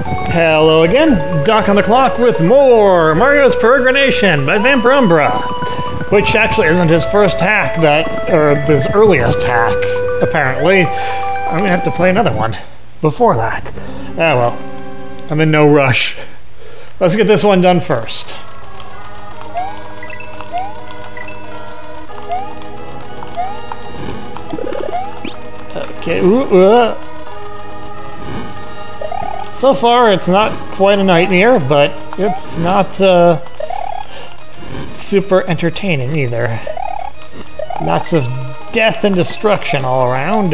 Hello again, Doc on the clock with more Mario's Peregrination by Vampire Umbra, which actually isn't his first hack or his earliest hack, apparently. I'm gonna have to play another one before that. Ah well, I'm in no rush. Let's get this one done first. Okay, so far, it's not quite a nightmare, but it's not super entertaining either. Lots of death and destruction all around.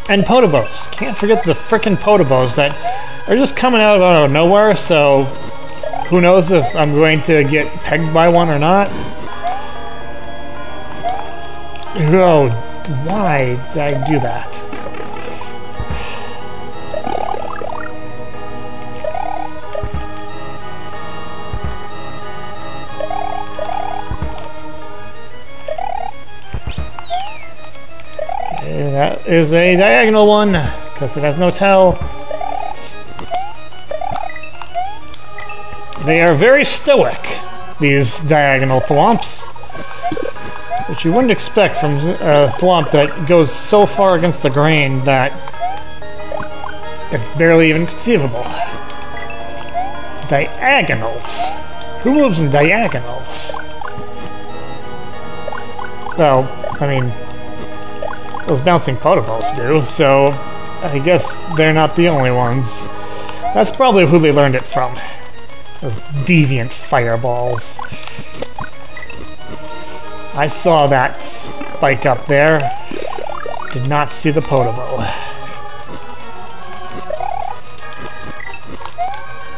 And potobos. Can't forget the frickin' potobos that are just coming out of nowhere, so who knows if I'm going to get pegged by one or not. Oh, why did I do that? Okay, that is a diagonal one, because it has no tell. They are very stoic, these diagonal thwomps. Which you wouldn't expect from a thwomp that goes so far against the grain that it's barely even conceivable. Diagonals? Who moves in diagonals? Well, I mean, those bouncing potobos do, so I guess they're not the only ones. That's probably who they learned it from. Those deviant fireballs. I saw that spike up there. Did not see the podobo.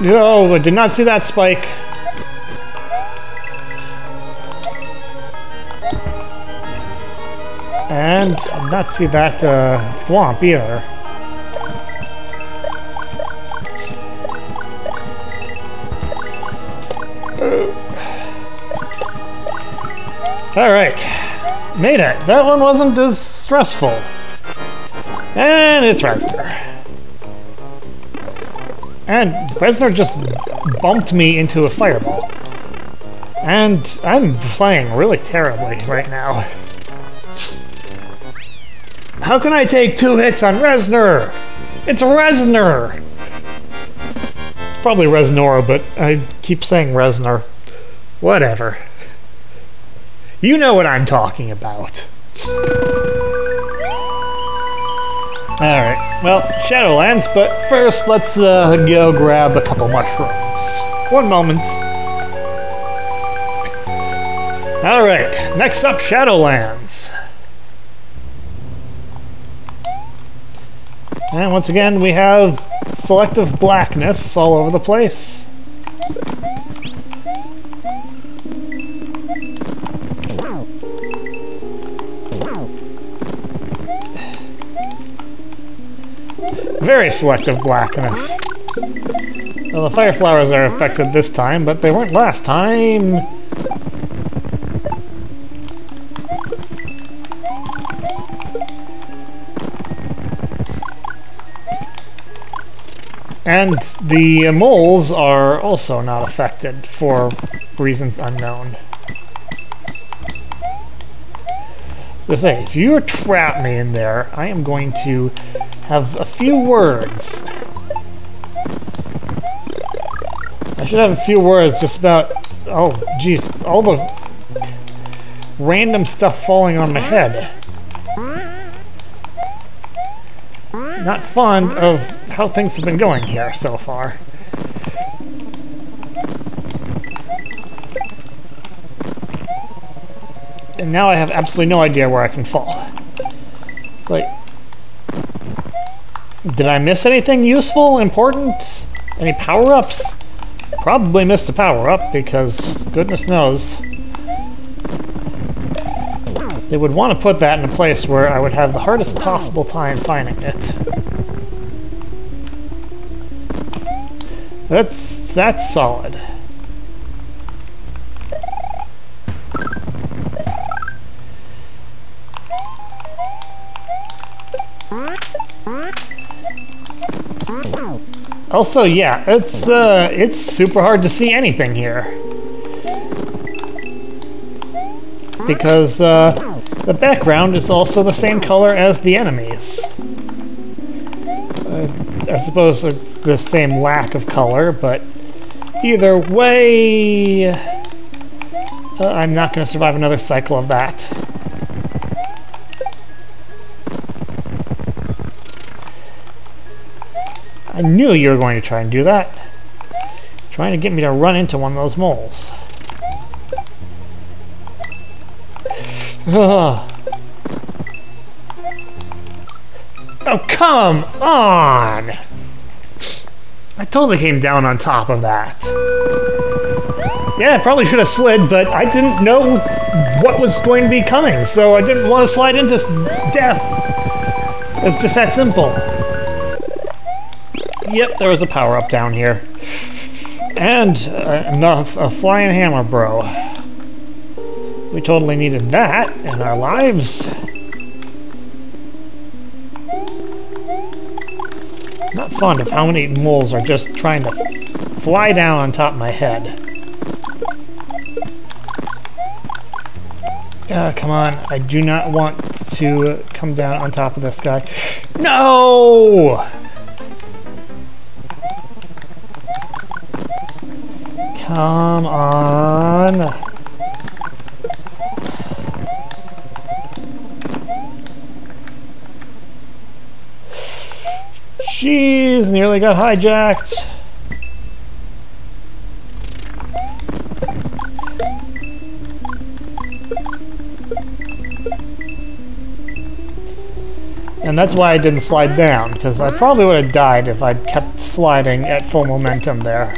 No, I did not see that spike. And did not see that thwomp either. Alright, made it. That one wasn't as stressful. And it's Reznor. And Reznor just bumped me into a fireball. And I'm playing really terribly right now. How can I take 2 hits on Reznor? It's Reznor! It's probably Reznor, but I keep saying Reznor. Whatever. You know what I'm talking about. Alright, well, Shadowlands, but first let's go grab a couple mushrooms. One moment. Alright, next up, Shadowlands. And once again, we have selective blackness all over the place. Very selective blackness. Well, the fire flowers are affected this time, but they weren't last time. And the moles are also not affected for reasons unknown. So say, if you trap me in there, I am going to have a few words. I should have a few words just about, oh geez, all the random stuff falling on my head. Not fond of how things have been going here so far. And now I have absolutely no idea where I can fall. It's like, did I miss anything useful, important? Any power-ups? Probably missed a power-up, because goodness knows. They would want to put that in a place where I would have the hardest possible time finding it. That's solid. Also, yeah, it's super hard to see anything here. Because the background is also the same color as the enemies. I suppose it's the same lack of color, but either way, I'm not going to survive another cycle of that. I knew you were going to try and do that. Trying to get me to run into one of those moles. Ugh. Oh, come on! I totally came down on top of that. Yeah, I probably should have slid, but I didn't know what was going to be coming, so I didn't want to slide into death. It's just that simple. Yep, there was a power-up down here. And a flying hammer, bro. We totally needed that in our lives. Not fond of how many moles are just trying to fly down on top of my head. Come on, I do not want to come down on top of this guy. No! Come on. Jeez, nearly got hijacked. And that's why I didn't slide down, because I probably would have died if I'd kept sliding at full momentum there.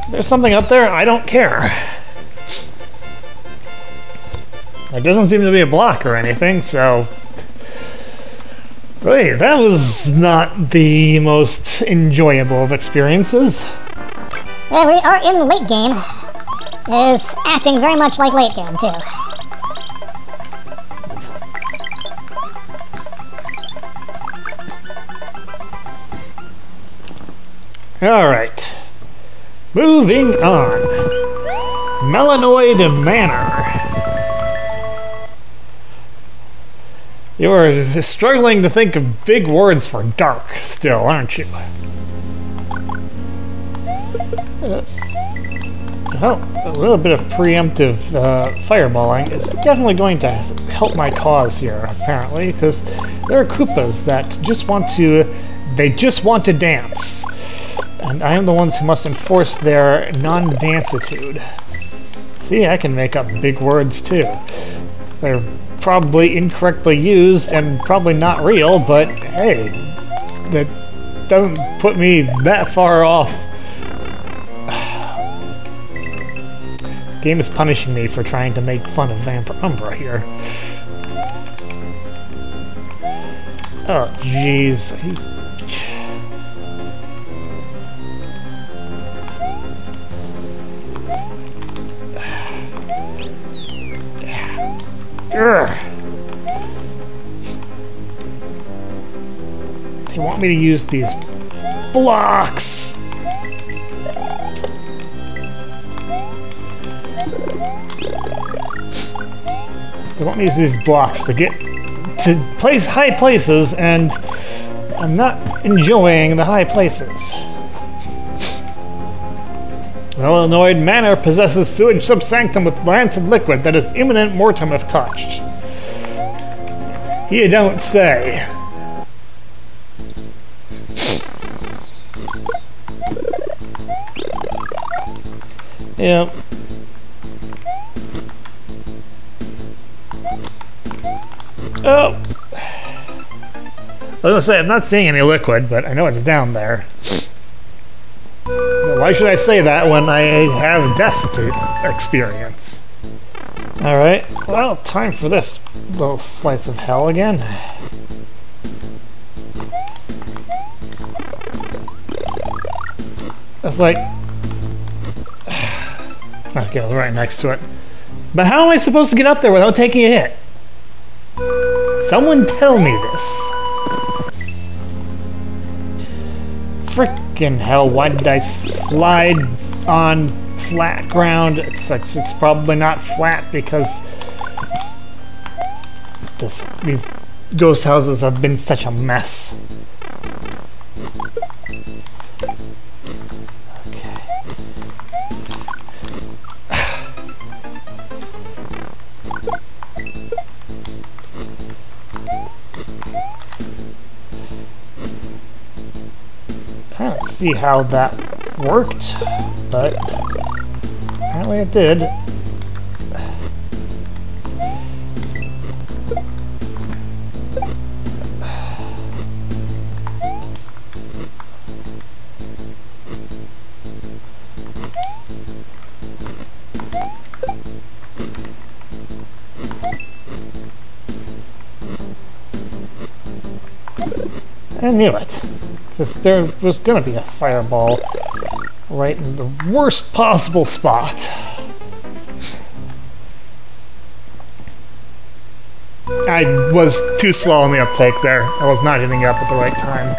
There's something up there, I don't care. It doesn't seem to be a block or anything, so... Wait, that was not the most enjoyable of experiences. Yeah, we are in the late game. It is acting very much like late game, too. Alright. Moving on. Melanoid Manor. You are struggling to think of big words for dark still, aren't you? Well, a little bit of preemptive fireballing is definitely going to help my cause here, apparently, because there are Koopas that just want to... They just want to dance. And I am the ones who must enforce their non-dancitude. See, I can make up big words too. They're probably incorrectly used and probably not real, but hey, that doesn't put me that far off. The game is punishing me for trying to make fun of Umbra here. Oh, jeez. They want me to use these blocks. They want me to use these blocks to get to place high places, and I'm not enjoying the high places. Melanoid Manor possesses sewage subsanctum with rancid liquid that is imminent mortem if touched. You don't say. Yep. Oh! I was gonna say, I'm not seeing any liquid, but I know it's down there. Why should I say that when I have death to experience? Alright, well, time for this little slice of hell again. That's like... Okay, I was right next to it. But how am I supposed to get up there without taking a hit? Someone tell me this. Frickin' hell, why did I slide on flat ground? It's probably not flat because these ghost houses have been such a mess. Okay. I don't see how that worked, but apparently it did. I knew it. Because there was going to be a fireball right in the worst possible spot. I was too slow on the uptake there. I was not hitting up at the right time.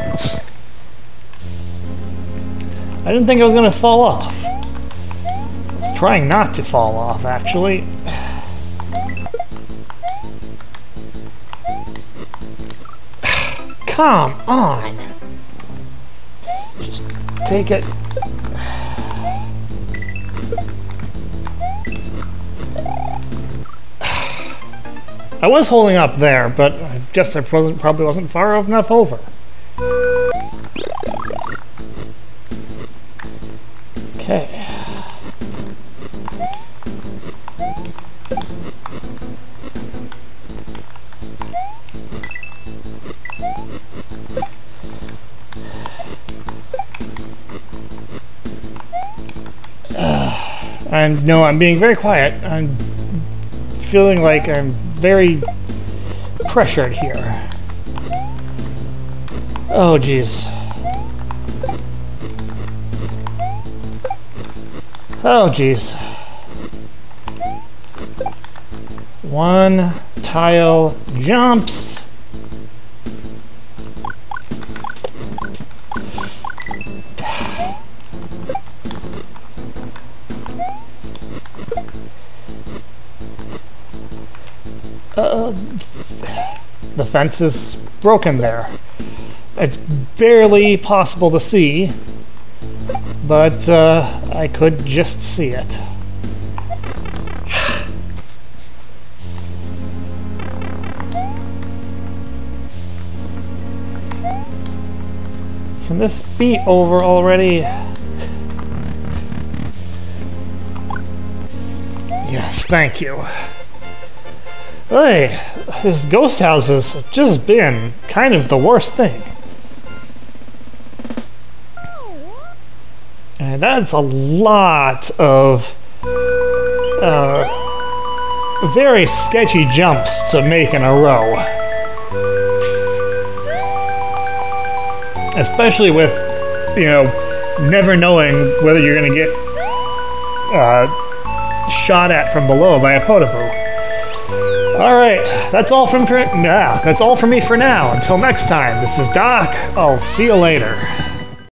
I didn't think I was going to fall off. I was trying not to fall off, actually. Come on! Just take it. I was holding up there, but I guess I probably wasn't far enough over. Okay. I'm being very quiet. I'm feeling like I'm very pressured here. Oh, jeez. Oh, jeez. One tile jumps. The fence is broken there. It's barely possible to see, but I could just see it. Can this be over already? Yes, thank you. Hey, this ghost house has just been kind of the worst thing. And that's a lot of very sketchy jumps to make in a row. Especially with, you know, never knowing whether you're going to get shot at from below by a Potable. Alright, that's all from me for now. Until next time, this is Doc. I'll see you later.